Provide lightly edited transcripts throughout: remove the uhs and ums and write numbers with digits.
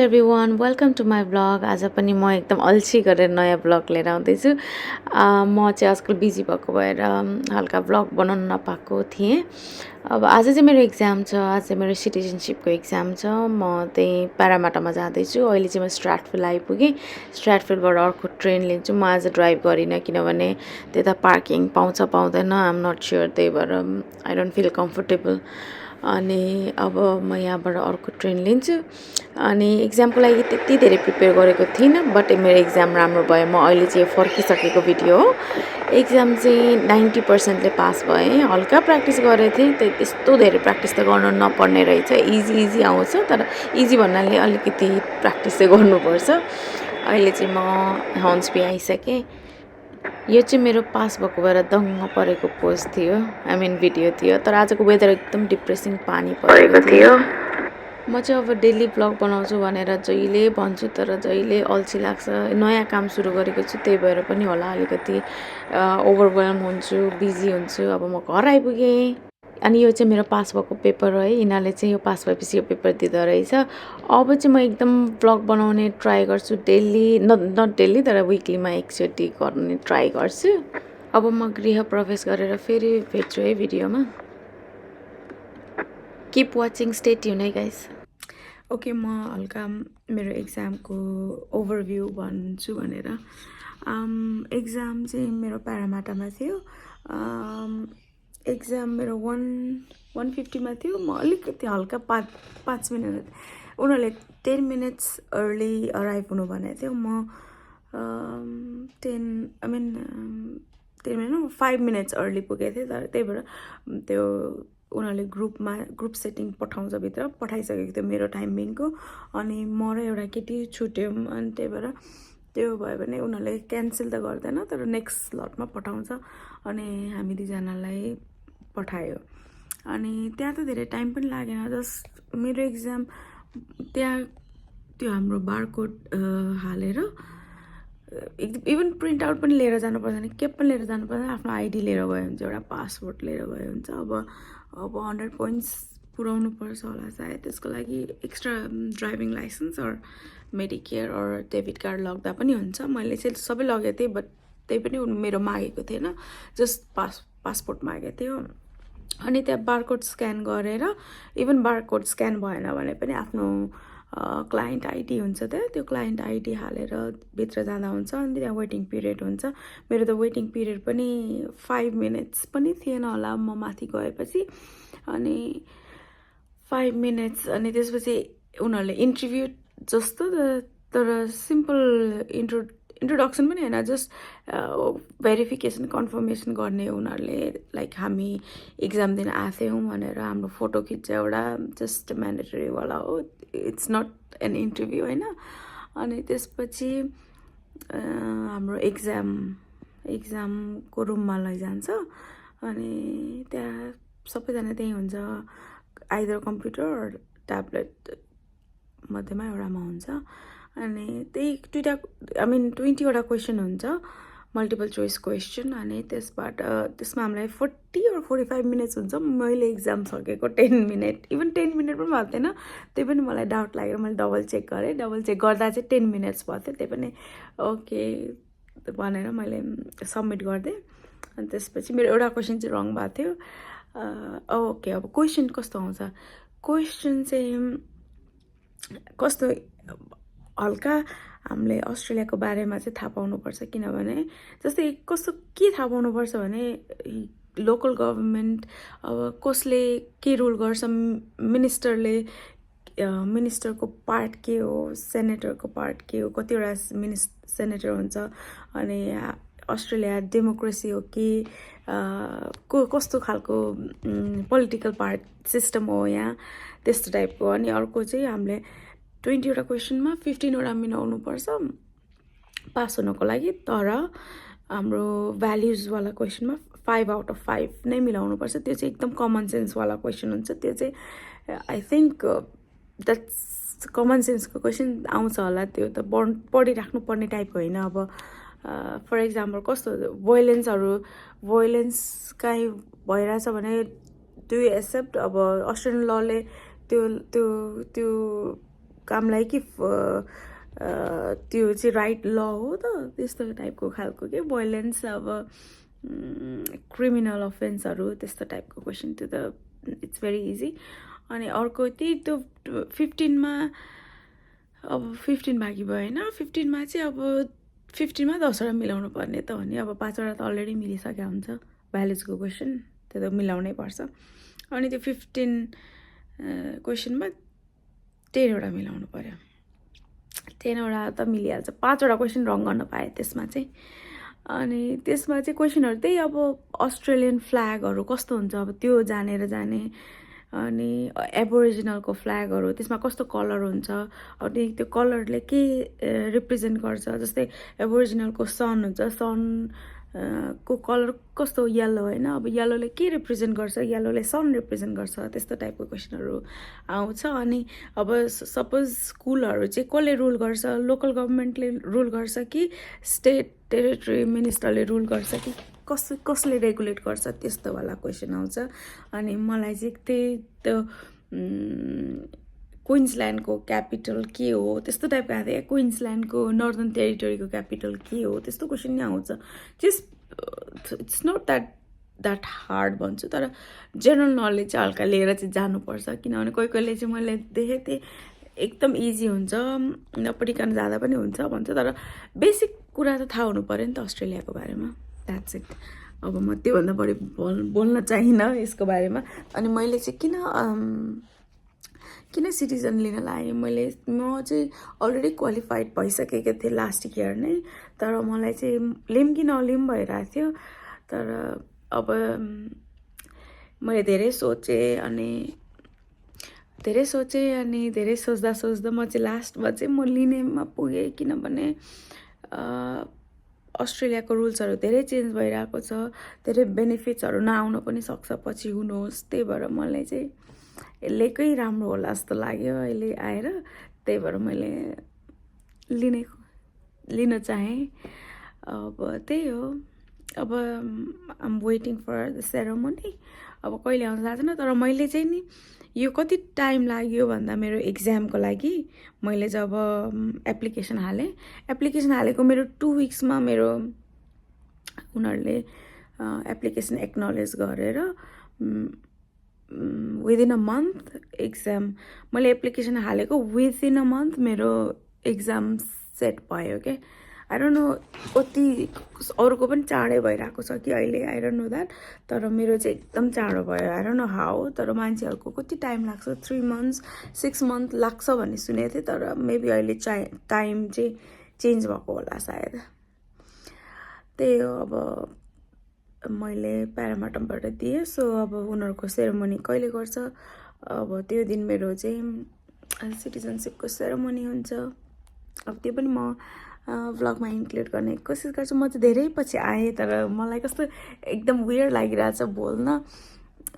Everyone welcome to my blog. आज पनि म एकदम अल्छी गरेर नयाँ ब्लग लिएर आउँदैछु। म चाहिँ आजकल बिजी भएको भएर हल्का ब्लग बनाउन नपाएको थिएँ। अब आज चाहिँ मेरो एक्जाम छ, आज चाहिँ मेरो सिटिजनसिपको एक्जाम छ। म त्यही प्यारामाटामा जाँदैछु। अहिले चाहिँ म स्ट्राटफिल आइपुगेँ। स्ट्राटफिलबाट अर्को ट्रेन लिन्छु। म आज ड्राइभ गरिनँ किनभने त्यता पार्किङ पाउँछ पाउँदैन आइ एम नट स्योर, त्यही भएर आई डोन्ट फिल कम्फर्टेबल। अनि अब म यहाँबाट अर्को ट्रेन लिन्छु। अनि एक्जामको लागि त्यति धेरै प्रिपेयर गरेको थिइनँ, बट मेरो एक्जाम राम्रो भयो। म अहिले चाहिँ फर्किसकेको भिडियो हो। एक्जाम चाहिँ 90%ले पास भएँ। हल्का प्र्याक्टिस गरेको थिएँ, त्यस्तो धेरै प्र्याक्टिस त गर्नु नपर्ने रहेछ। इजी आउँछ, तर इजी भन्नाले अलिकति प्र्याक्टिस चाहिँ गर्नुपर्छ। अहिले चाहिँ म हन्सबी आइसकेँ। यो चाहिँ मेरो पास भएको भएर दङ्ग परेको पोस्ट थियो, आई मिन भिडियो थियो। तर आजको वेदर एकदम डिप्रेसिङ, पानी परेको थियो। म चाहिँ अब डेली ब्लग बनाउँछु भनेर जहिले भन्छु, तर जहिले अल्छी लाग्छ। नयाँ काम सुरु गरेको छु, त्यही भएर पनि होला अलिकति ओभरवेल्म हुन्छु, बिजी हुन्छु। अब म घर आइपुगेँ। अनि यो चाहिँ मेरो पास भएको पेपर हो है। यिनीहरूले चाहिँ यो पास भएपछि यो पेपर दिँदो रहेछ। अब चाहिँ म एकदम ब्लग बनाउने ट्राई गर्छु डेली, नट डेली तर विकलीमा एकचोटि गर्ने ट्राई गर्छु। अब म गृह प्रवेश गरेर फेरि भेट्छु है भिडियोमा। किप वाचिङ, स्टे ट्युन है गाइस। ओके, म हल्का मेरो एक्जामको ओभरभ्यू भन्छु भनेर। एक्जाम चाहिँ मेरो प्यारामाटामा थियो। एक्जाम मेरो 150मा थियो। म अलिकति हल्का 5 मिनट, उनीहरूले 10 मिनट्स अर्ली अराइभ हुनु भनेको थियो। म 5 मिनट्स अर्ली पुगेको थिएँ। तर त्यही भएर त्यो उनीहरूले ग्रुप सेटिङ पठाउँछ, भित्र पठाइसकेको थियो मेरो टाइमिङको। अनि म र एउटा केटी छुट्यौँ। अनि त्यही भएर त्यो भयो भने उनीहरूले क्यान्सल त गर्दैन, तर नेक्स्ट स्लटमा पठाउँछ। अनि हामी दुईजनालाई पठायो। अनि त्यहाँ त धेरै टाइम पनि लागेन। जस्ट मेरो एक्जाम त्यहाँ त्यो हाम्रो बारकोड हालेर, इभन प्रिन्ट आउट पनि लिएर जानु पर्दैन, केही पनि लिएर जानु पर्दैन, आफ्नो आइडी लिएर गयो हुन्छ, एउटा पासपोर्ट लिएर गयो हुन्छ। अब 100 पोइन्ट्स पुऱ्याउनु पर्छ होला सायद। त्यसको लागि extra driving licence or Medicare or debit card लग्दा पनि हुन्छ। मैले चाहिँ सबै लगेको थिएँ, बट त्यही पनि मेरो मागेको थिएन, जस्ट पासपोर्ट मागेको थियो। अनि त्यहाँ बारकोड स्क्यान गरेर, इभन बारकोड स्क्यान भएन भने पनि आफ्नो क्लाइन्ट आइडी हुन्छ त्यहाँ, त्यो क्लाइन्ट आइडी हालेर भित्र जाँदा हुन्छ। अनि त्यहाँ वेटिङ पिरियड हुन्छ। मेरो त वेटिङ पिरियड पनि 5 मिनट्स पनि थिएन होला म माथि गएपछि। अनि 5 मिनट्स, अनि त्यसपछि उनीहरूले इन्टरभ्यू जस्तो, तर सिम्पल इन्ट्रोडक्सन पनि होइन, जस्ट भेरिफिकेसन कन्फर्मेसन गर्ने उनीहरूले। लाइक हामी एक्जाम दिन आएको थियौँ भनेर हाम्रो फोटो खिच्छ एउटा, जस्ट म्यान्डेटरीवाला हो, इट्स नट एन इन्टरभ्यू होइन। अनि त्यसपछि हाम्रो एक्जामको रुममा लैजान्छ। अनि त्यहाँ सबैजना त्यहीँ हुन्छ, आइदर कम्प्युटर ट्याब्लेट मध्येमा एउटामा हुन्छ। अनि त्यही 20वटा क्वेसन हुन्छ, मल्टिपल चोइस क्वेसन। अनि त्यसमा हामीलाई 40 or 45 मिनट्स हुन्छ। मैले एक्जाम सकेको 10 मिनट, इभन 10 मिनट पनि भएको थिएन। त्यही पनि मलाई डाउट लागेर मैले डबल चेक गरेँ। डबल चेक गर्दा चाहिँ 10 मिनट्स भएको थियो। त्यही पनि ओके भनेर मैले सबमिट गरिदिएँ। अनि त्यसपछि मेरो एउटा क्वेसन चाहिँ रङ भएको थियो। ओके, अब क्वेसन कस्तो आउँछ, क्वेसन चाहिँ कस्तो हल्का हामीले अस्ट्रेलियाको बारेमा चाहिँ थाहा पाउनुपर्छ। किनभने जस्तै कस्तो के थाहा पाउनुपर्छ भने, लोकल गभर्मेन्ट अब कसले के रुल गर्छ, मिनिस्टरको पार्ट के हो, सेनेटरको पार्ट के हो, कतिवटा सेनेटर हुन्छ। अनि अस्ट्रेलिया डेमोक्रेसी हो कि कस्तो खालको पोलिटिकल पार्ट सिस्टम हो यहाँ, त्यस्तो टाइपको। अनि अर्को चाहिँ हामीले 20वटा क्वेसनमा 15वटा मिलाउनुपर्छ पास हुनको लागि। तर हाम्रो भ्याल्युजवाला क्वेसनमा 5 आउट अफ 5 नै मिलाउनुपर्छ। त्यो चाहिँ एकदम कमन सेन्सवाला क्वेसन हुन्छ। त्यो चाहिँ आई थिङ्क द्याट्स कमन सेन्सको क्वेसन आउँछ होला। त्यो त पढिराख्नु पर्ने टाइप होइन। अब फर इक्जाम्पल कस्तो भोइलेन्स काहीँ भइरहेछ भने, डु यु एक्सेप्ट, अब अस्ट्रेलियन लले त्यो कामलाई कि त्यो चाहिँ राइट ल हो त त्यस्तो टाइपको खालको के भोइलेन्स अब क्रिमिनल अफेन्सहरू त्यस्तो टाइपको क्वेसन त्यो त इट्स भेरी इजी अनि अर्को त्यही त्यो 15मा अब 15 बाँकी भयो होइन 15मा चाहिँ अब 15मा 10वटा मिलाउनु पर्ने त हो नि अब 5वटा त अलरेडी मिलिसकेको हुन्छ भ्यालुजको क्वेसन त्यो त मिलाउनै पर्छ अनि त्यो 15 क्वेसनमा 10वटा मिलाउनु पर्यो 10वटा त मिलिहाल्छ 5वटा क्वेसन रङ गर्न पाएँ त्यसमा चाहिँ अनि त्यसमा चाहिँ क्वेसनहरू त्यही अब अस्ट्रेलियन फ्ल्यागहरू कस्तो हुन्छ अब त्यो जानेर जाने अनि एबोरिजिनलको फ्ल्यागहरू त्यसमा कस्तो कलर हुन्छ अनि त्यो कलरले के रिप्रेजेन्ट गर्छ जस्तै एबोरिजिनलको सन हुन्छ सन को कलर कस्तो येल्लो होइन अब येल्लोले के रिप्रेजेन्ट गर्छ येल्लोले सन रिप्रेजेन्ट गर्छ त्यस्तो टाइपको क्वेसनहरू आउँछ अनि अब सपोज स्कुलहरू चाहिँ कसले रुल गर्छ लोकल गभर्मेन्टले रुल गर्छ कि स्टेट टेरिटरी मिनिस्टरले रुल गर्छ कि कसले रेगुलेट गर्छ त्यस्तो वाला क्वेसन आउँछ अनि मलाई चाहिँ त्यही त्यो क्विन्सल्यान्डको क्यापिटल के हो त्यस्तो टाइपको आएको थियो क्विन्सल्यान्डको नर्दर्न टेरिटोरीको क्यापिटल के हो त्यस्तो क्वेसन नै आउँछ just it's not that hard भन्छु तर जेनरल नलेज चाहिँ हल्का लिएर चाहिँ जानुपर्छ किनभने कोही कोहीले चाहिँ मैले देखेको थिएँ एकदम इजी हुन्छ नपढिकन जाँदा पनि हुन्छ भन्छ तर बेसिक कुरा त थाहा हुनु पऱ्यो नि त अस्ट्रेलियाको बारेमा द्याट्स इट अब म त्योभन्दा बढी बोल्न चाहिनँ यसको बारेमा अनि मैले चाहिँ किन सिटिजन लिन लागेँ म चाहिँ अलरेडी क्वालिफाइड भइसकेको थिएँ लास्ट इयर नै तर मलाई चाहिँ लिम कि नलिम भइरहेको थियो तर अब मैले धेरै सोचेँ अनि धेरै सोच्दा म चाहिँ लास्टमा चाहिँ म लिनेमा पुगेँ किनभने अस्ट्रेलियाको रुल्सहरू धेरै चेन्ज भइरहेको छ धेरै बेनिफिट्सहरू नआउन पनि सक्छ पछि हुनुहोस् त्यही भएर मलाई चाहिँ यसलेकै राम्रो होला जस्तो लाग्यो अहिले आएर त्यही भएर मैले लिन चाहेँ अब त्यही हो अब आम वेटिङ फर द सेरोमनी अब कहिले आउँछ थाहा छैन तर मैले चाहिँ नि यो कति टाइम लाग्यो भन्दा मेरो इक्जामको लागि मैले जब एप्लिकेसन हालेको मेरो 2 विक्समा मेरो उनीहरूले एप्लिकेसन एक्नोलेज गरेर विदिन अ मन्थ एक्जाम मैले एप्लिकेसन हालेको विदिन अ मन्थ मेरो एक्जाम सेट भयो क्या आई डोन्ट नो कति अरूको पनि चाँडै भइरहेको छ कि अहिले आई डोन्ट नो द्याट तर मेरो चाहिँ एकदम चाँडो भयो आई डोन्ट नो हाउ तर मान्छेहरूको कति टाइम लाग्छ 3 months 6 months लाग्छ भन्ने सुनेको थिएँ तर मेबी अहिले टाइम चाहिँ चेन्ज भएको होला सायद त्यही हो अब मैले प्यारामाटमबाट दिएँ सो अब उनीहरूको सेरेमनी कहिले गर्छ अब त्यो दिन मेरो चाहिँ सिटिजनसिपको सेरेमनी हुन्छ अब त्यो पनि म भ्लगमा इन्क्लुड गर्ने कोसिस गर्छु म चाहिँ धेरै पछि आएँ तर मलाई कस्तो एकदम वियर लागिरहेछ बोल्न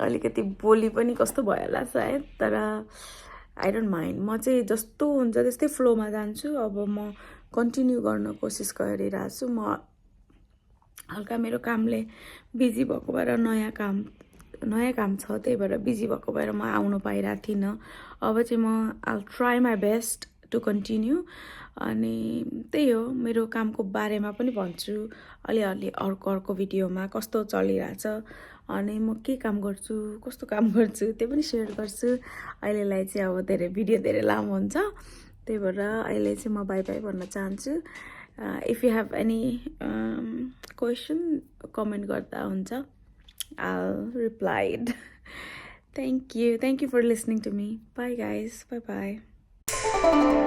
अलिकति बोली पनि कस्तो भयो होला सायद तर आई डोन्ट माइन्ड म चाहिँ जस्तो हुन्छ त्यस्तै फ्लोमा जान्छु अब म कन्टिन्यू गर्न कोसिस गरिरहेको छु म हल्का मेरो कामले बिजी भएको भएर नयाँ काम छ त्यही भएर बिजी भएको भएर म आउनु पाइरहेको थिइनँ अब चाहिँ म I'll try my best to continue अनि त्यही हो मेरो कामको बारेमा पनि भन्छु अलिअलि अर्को भिडियोमा कस्तो चलिरहेछ अनि म के काम गर्छु कस्तो काम गर्छु त्यो पनि सेयर गर्छु अहिलेलाई चाहिँ अब भिडियो धेरै लामो हुन्छ त्यही भएर अहिले चाहिँ म बाई बाई भन्न चाहन्छु if you have any question comment गर्दा हुन्छ I'll replied. Thank you for listening to me. Bye guys. Bye.